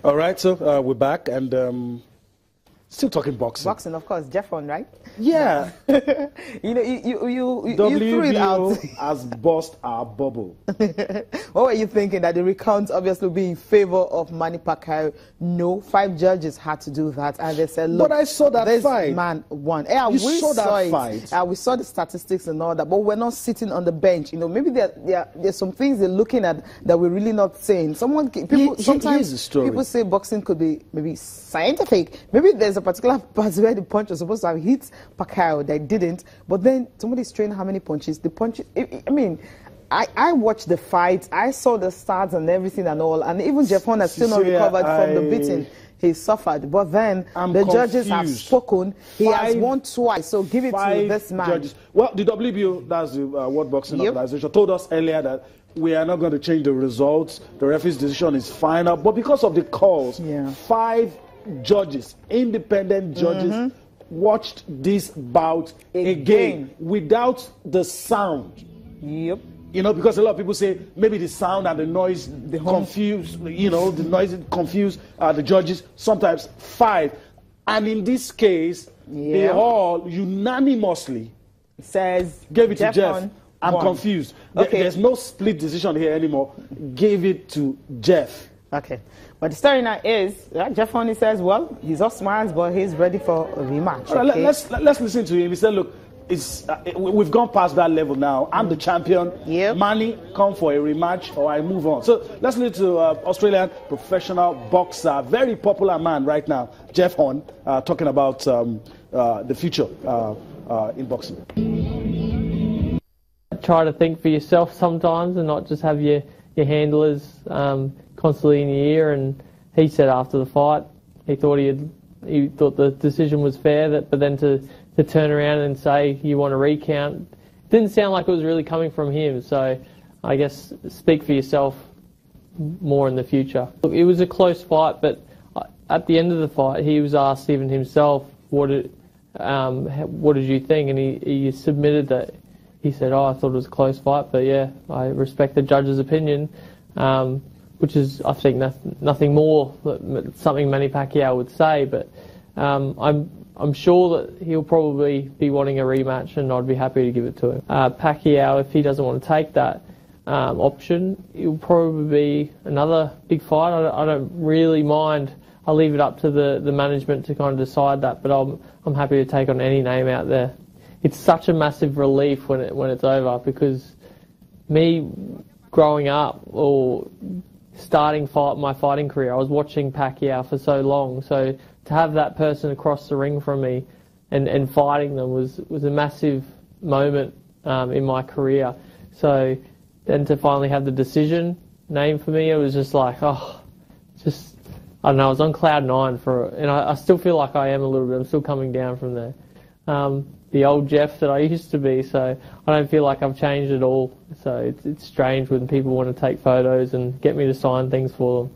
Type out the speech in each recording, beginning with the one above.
All right, so we're back and still talking boxing. Boxing, of course. Jeff on, right? Yeah. You know, you threw it out. WBO has burst our bubble. What were you thinking? That the recount obviously be in favor of Manny Pacquiao? No, 5 judges had to do that, and they said, "Look, but I saw that this fight. man won." Yeah, we saw that fight. We saw the statistics and all that, but we're not sitting on the bench. You know, maybe there's some things they're looking at that we're really not saying. Sometimes people say boxing could be maybe scientific. Maybe there's a particular part where the punch was supposed to have hit Pacquiao, they didn't, but then somebody's trained how many punches. The punches, I mean, I watched the fight, I saw the stats and everything and all, and even Jeff has still not recovered from the beating he suffered. But then the judges have spoken. He has won twice, so give it to this man. Judges. Well, the WBO, that's the World Boxing Organization, told us earlier that we are not going to change the results. The referee's decision is final, but because of the calls, 5 judges, independent judges, watched this bout again without the sound. Yep. You know, because a lot of people say maybe the sound and the noise confuse, you know, the noise confuse the judges. Sometimes 5. And in this case, they all unanimously gave it to Jeff. I'm confused. Okay. There's no split decision here anymore. Gave it to Jeff. Okay. But the story now is, Jeff only says, well, he's off smiles, but he's ready for a rematch. Right, let's listen to him. He said, look, we've gone past that level now. I'm the champion. Manny, come for a rematch or I move on. So let's listen to Australian professional boxer, very popular man right now, Jeff Horn, talking about the future in boxing. Try to think for yourself sometimes and not just have your handlers constantly in your ear. And he said after the fight he thought the decision was fair, but then to turn around and say you want to recount didn't sound like it was really coming from him. So I guess speak for yourself more in the future. Look, it was a close fight, but at the end of the fight he was asked even himself, what did you think? And he submitted that. He said, I thought it was a close fight, but yeah, I respect the judge's opinion, which is, I think, nothing more than something Manny Pacquiao would say. But I'm sure that he'll probably be wanting a rematch, and I'd be happy to give it to him. Pacquiao, if he doesn't want to take that option, it'll probably be another big fight. I don't really mind. I'll leave it up to the management to kind of decide that, but I'm happy to take on any name out there. It's such a massive relief when it's over, because me growing up or starting my fighting career, I was watching Pacquiao for so long. So to have that person across the ring from me and fighting them was a massive moment in my career. So then to finally have the decision name for me, it was just like, I don't know, I was on cloud 9 and I still feel like I am a little bit. I'm still coming down from there. The old Jeff that I used to be, so I don't feel like I've changed at all. So it's strange when people want to take photos and get me to sign things for them.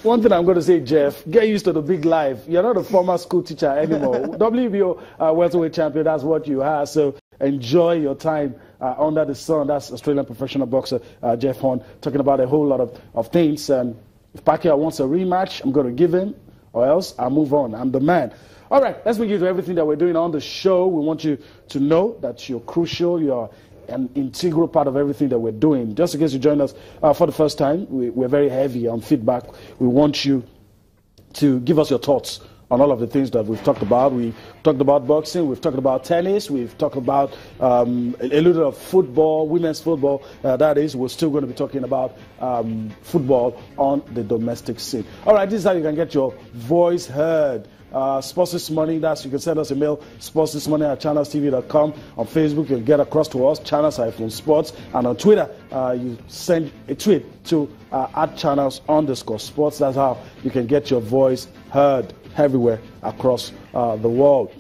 One thing I'm going to say, Jeff, get used to the big life. You're not a former school teacher anymore. WBO welterweight champion, that's what you are. So enjoy your time under the sun. That's Australian professional boxer Jeff Horn, talking about a whole lot of things. And if Pacquiao wants a rematch, I'm going to give him, or else I'll move on. I'm the man. All right, let's begin to everything that we're doing on the show. We want you to know that you're crucial. You're an integral part of everything that we're doing. Just in case you join us for the first time, we're very heavy on feedback. We want you to give us your thoughts on all of the things that we've talked about. We talked about boxing, we've talked about tennis, we've talked about a little of football, women's football. That is, we're still going to be talking about football on the domestic scene. All right, this is how you can get your voice heard. Sports This Morning, you can send us a mail, sportsthismorning@channelstv.com. On Facebook, you can get across to us, channels-sports. And on Twitter, you send a tweet to @channels_sports. That's how you can get your voice heard everywhere across the world.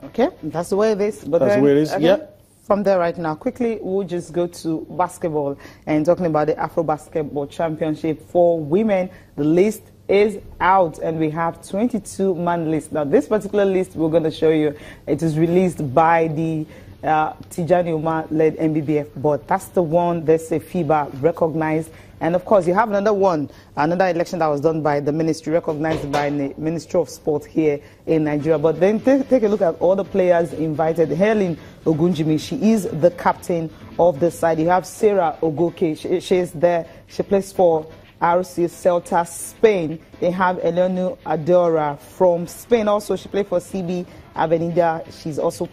Okay, that's the way it is. But that's the way it is, yeah. From there right now, quickly, we'll just go to basketball and talking about the Afrobasketball Championship for women. The list is out and we have 22-man list. Now, this particular list we're going to show you, it is released by the Tijani Umar led MBBF, but that's the one that's a FIBA recognized. And of course, you have another one, another election that was done by the ministry, recognized by the Ministry of Sport here in Nigeria. But then take a look at all the players invited. Helen Ogunjimi, she is the captain of the side. You have Sarah Ogoke, she's there. She plays for RC Celta, Spain. They have Eleonu Adora from Spain. Also, she played for CB Avenida. She also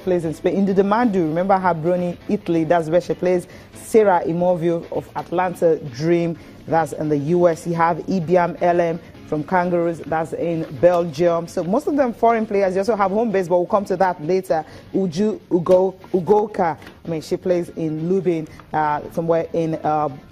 plays in Spain. Indu Demandu, remember her, Bruni, Italy. That's where she plays. Sarah Imovio of Atlanta Dream. That's in the US. You have Ibiam LM from Kangaroos. That's in Belgium. So most of them foreign players. You also have home base, but we'll come to that later. Uju Ugoka. I mean, she plays in Lubin, somewhere in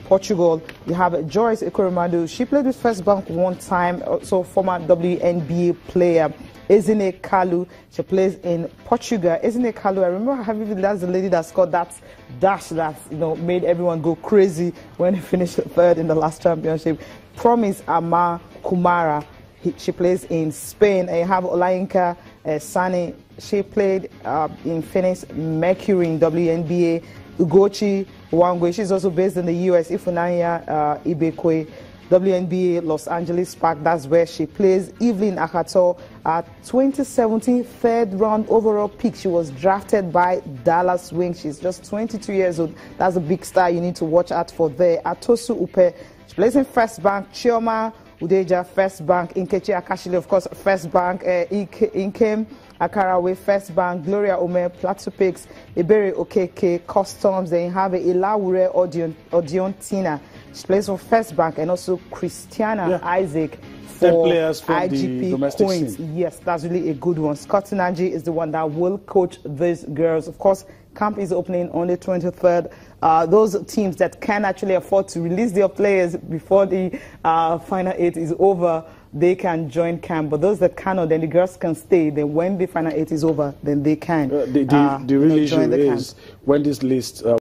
Portugal. You have Joyce Ekoromadu. She played with First Bank one time. Also former WNBA player. Ezine Kalu, she plays in Portugal. Ezine Kalu, I remember having that's the lady that scored that dash that made everyone go crazy when he finished third in the last championship. Promise Ama Kumara, she plays in Spain. And you have Olayinka Sani, she played in Phoenix Mercury in WNBA. Ugochi Wangwe, she's also based in the US. Ifunanya Ibekwe, WNBA Los Angeles Spark, that's where she plays. Evelyn Akato, 2017 third round overall pick. She was drafted by Dallas Wings. She's just 22 years old. That's a big star you need to watch out for there. Atosu Upe, she plays in First Bank. Chioma Udeja, First Bank. Inkechi Akashile, of course, First Bank. Inkem Akarawe, First Bank. Gloria Ome, Plateau Picks. Ebere Okeke, Customs. Then you have Ilawure Odion Tina. She plays for First Bank, and also Christiana Isaac for IGP Coins. Yes, that's really a good one. Scott Naji is the one that will coach these girls. Of course, camp is opening on the 23rd. Those teams that can actually afford to release their players before the Final 8 is over, they can join camp. But those that cannot, then the girls can stay. Then when the Final 8 is over, then they can the real issue is when this list